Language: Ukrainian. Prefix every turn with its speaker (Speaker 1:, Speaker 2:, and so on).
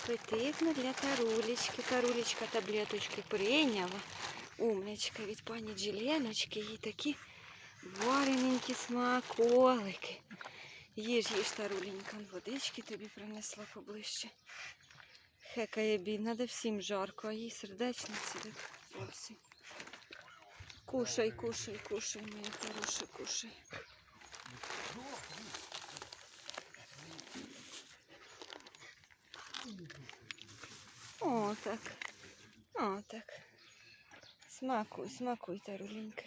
Speaker 1: апетитно для Тарулечки. Тарулечка таблеточки прийняла. Умничка від пані Джеленочки. Їй такі варененькі смаколики. Їж, Таруленька, водички тобі принесла поближче. Хекає бідна, де всім жарко, а їй сердечниці так зовсім. Кушай, кушай, кушай, моя хороша, кушай. О, так. О, так. Смакуй, смакуй, Таруленька.